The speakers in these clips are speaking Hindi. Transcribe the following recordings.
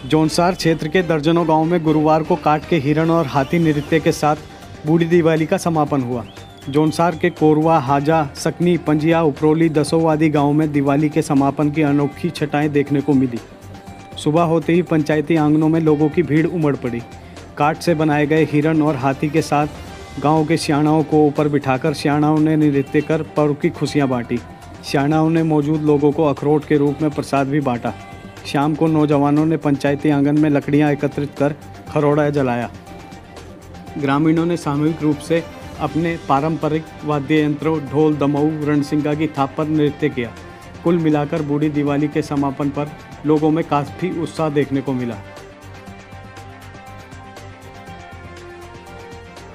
जौनसार क्षेत्र के दर्जनों गांव में गुरुवार को काट के हिरण और हाथी नृत्य के साथ बूढ़ी दिवाली का समापन हुआ। जौनसार के कोरवा, हाजा, सकनी, पंजिया, उपरोली, दसों आदि गाँव में दिवाली के समापन की अनोखी छटाएं देखने को मिली। सुबह होते ही पंचायती आंगनों में लोगों की भीड़ उमड़ पड़ी। काठ से बनाए गए हिरण और हाथी के साथ गांव के सियाणाओं को ऊपर बिठाकर सियाणाओं ने नृत्य कर पर्व की खुशियां बांटी। सियाणाओं ने मौजूद लोगों को अखरोट के रूप में प्रसाद भी बांटा। शाम को नौजवानों ने पंचायती आंगन में लकड़ियां एकत्रित कर खरोड़ा जलाया। ग्रामीणों ने सामूहिक रूप से अपने पारंपरिक वाद्य यंत्रों ढोल, दमऊ, रणसिंगा की थाप पर नृत्य किया। कुल मिलाकर बूढ़ी दिवाली के समापन पर लोगों में काफ़ी उत्साह देखने को मिला।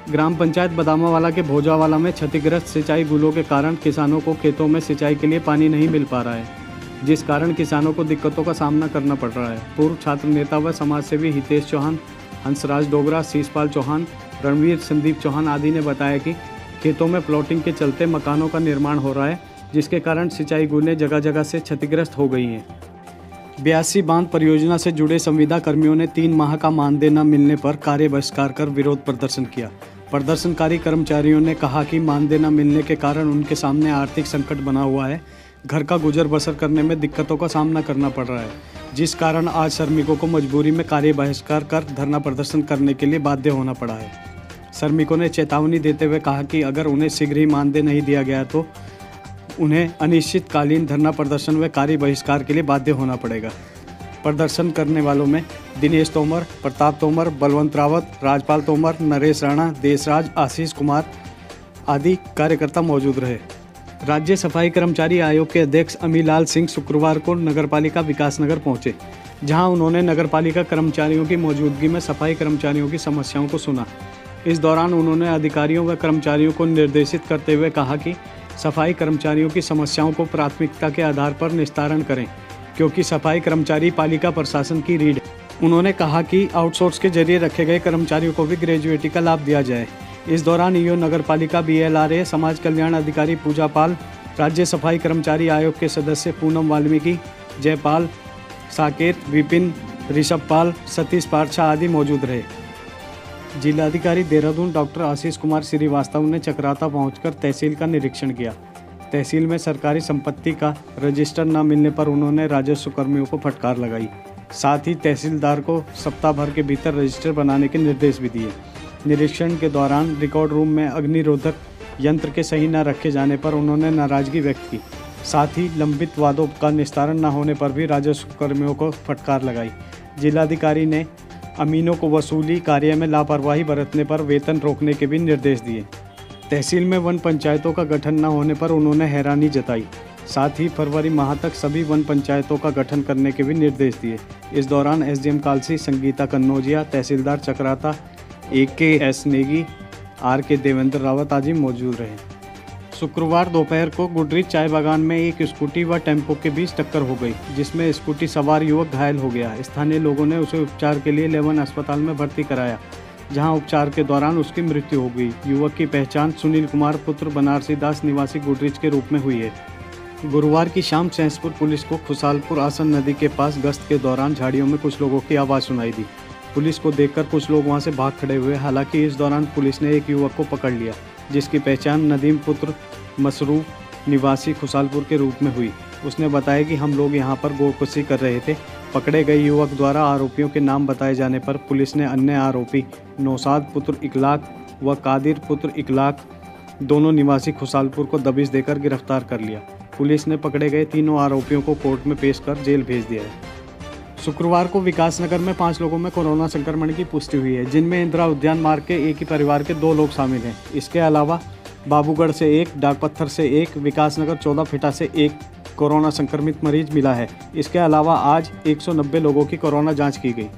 ग्राम पंचायत बदामावाला के भोजावाला में क्षतिग्रस्त सिंचाई गुलों के कारण किसानों को खेतों में सिंचाई के लिए पानी नहीं मिल पा रहा है, जिस कारण किसानों को दिक्कतों का सामना करना पड़ रहा है। पूर्व छात्र नेता व समाजसेवी हितेश चौहान, हंसराज डोगरा, शीशपाल चौहान, रणवीर संदीप चौहान आदि ने बताया कि खेतों में प्लॉटिंग के चलते मकानों का निर्माण हो रहा है, जिसके कारण सिंचाई गुलें जगह जगह से क्षतिग्रस्त हो गई हैं। 82 बांध परियोजना से जुड़े संविदा कर्मियों ने 3 माह का मानदेय न मिलने पर कार्य बहिष्कार कर विरोध प्रदर्शन किया। प्रदर्शनकारी कर्मचारियों ने कहा कि मानदेय न मिलने के कारण उनके सामने आर्थिक संकट बना हुआ है। घर का गुजर बसर करने में दिक्कतों का सामना करना पड़ रहा है, जिस कारण आज श्रमिकों को मजबूरी में कार्य बहिष्कार कर धरना प्रदर्शन करने के लिए बाध्य होना पड़ा है। श्रमिकों ने चेतावनी देते हुए कहा कि अगर उन्हें शीघ्र ही मानदेय नहीं दिया गया तो उन्हें अनिश्चितकालीन धरना प्रदर्शन व कार्य बहिष्कार के लिए बाध्य होना पड़ेगा। प्रदर्शन करने वालों में दिनेश तोमर, प्रताप तोमर, बलवंत रावत, राजपाल तोमर, नरेश राणा, देशराज, आशीष कुमार आदि कार्यकर्ता मौजूद रहे। राज्य सफाई कर्मचारी आयोग के अध्यक्ष अमीलाल सिंह शुक्रवार को नगरपालिका विकासनगर पहुंचे, जहां उन्होंने नगरपालिका कर्मचारियों की मौजूदगी में सफाई कर्मचारियों की समस्याओं को सुना। इस दौरान उन्होंने अधिकारियों व कर्मचारियों को निर्देशित करते हुए कहा कि सफाई कर्मचारियों की समस्याओं को प्राथमिकता के आधार पर निस्तारण करें, क्योंकि सफाई कर्मचारी पालिका प्रशासन की रीढ़ है। उन्होंने कहा कि आउटसोर्स के जरिए रखे गए कर्मचारियों को भी ग्रेजुएटी का लाभ दिया जाए। इस दौरान ईओ नगरपालिका BLRA, समाज कल्याण अधिकारी पूजा पाल, राज्य सफाई कर्मचारी आयोग के सदस्य पूनम वाल्मीकि, जयपाल, साकेत, विपिन, ऋषभ पाल, सतीश पारछा आदि मौजूद रहे। जिलाधिकारी देहरादून डॉक्टर आशीष कुमार श्रीवास्तव ने चक्राता पहुंचकर तहसील का निरीक्षण किया। तहसील में सरकारी संपत्ति का रजिस्टर न मिलने पर उन्होंने राजस्व कर्मियों को फटकार लगाई। साथ ही तहसीलदार को सप्ताह भर के भीतर रजिस्टर बनाने के निर्देश भी दिए। निरीक्षण के दौरान रिकॉर्ड रूम में अग्निरोधक यंत्र के सही न रखे जाने पर उन्होंने नाराजगी व्यक्त की। साथ ही लंबित वादों का निस्तारण न होने पर भी राजस्व कर्मियों को फटकार लगाई। जिलाधिकारी ने अमीनों को वसूली कार्य में लापरवाही बरतने पर वेतन रोकने के भी निर्देश दिए। तहसील में वन पंचायतों का गठन न होने पर उन्होंने हैरानी जताई। साथ ही फरवरी माह तक सभी वन पंचायतों का गठन करने के भी निर्देश दिए। इस दौरान SDM कालसी, संगीता कन्नौजिया, तहसीलदार चक्राता AK नेगी, RK देवेंद्र रावत आदि मौजूद रहे। शुक्रवार दोपहर को गुडरीच चाय बागान में एक स्कूटी व टेम्पो के बीच टक्कर हो गई, जिसमें स्कूटी सवार युवक घायल हो गया। स्थानीय लोगों ने उसे उपचार के लिए लेवन अस्पताल में भर्ती कराया, जहां उपचार के दौरान उसकी मृत्यु हो गई। युवक की पहचान सुनील कुमार पुत्र बनारसी दास निवासी गुडरीच के रूप में हुई है। गुरुवार की शाम सहसपुर पुलिस को खुशालपुर आसन नदी के पास गश्त के दौरान झाड़ियों में कुछ लोगों की आवाज़ सुनाई दी। पुलिस को देखकर कुछ लोग वहां से भाग खड़े हुए। हालांकि इस दौरान पुलिस ने एक युवक को पकड़ लिया, जिसकी पहचान नदीम पुत्र मसरूफ निवासी खुशालपुर के रूप में हुई। उसने बताया कि हम लोग यहां पर गोकशी कर रहे थे। पकड़े गए युवक द्वारा आरोपियों के नाम बताए जाने पर पुलिस ने अन्य आरोपी नौसाद पुत्र इकलाक व कादिर पुत्र इकलाक, दोनों निवासी खुशालपुर को दबिश देकर गिरफ्तार कर लिया। पुलिस ने पकड़े गए तीनों आरोपियों को कोर्ट में पेश कर जेल भेज दिया है। शुक्रवार को विकासनगर में 5 लोगों में कोरोना संक्रमण की पुष्टि हुई है, जिनमें इंदिरा उद्यान मार्ग के एक ही परिवार के 2 लोग शामिल हैं। इसके अलावा बाबूगढ़ से 1, डाकपत्थर से 1, विकासनगर 14 फिटा से 1 कोरोना संक्रमित मरीज मिला है। इसके अलावा आज 190 लोगों की कोरोना जांच की गई।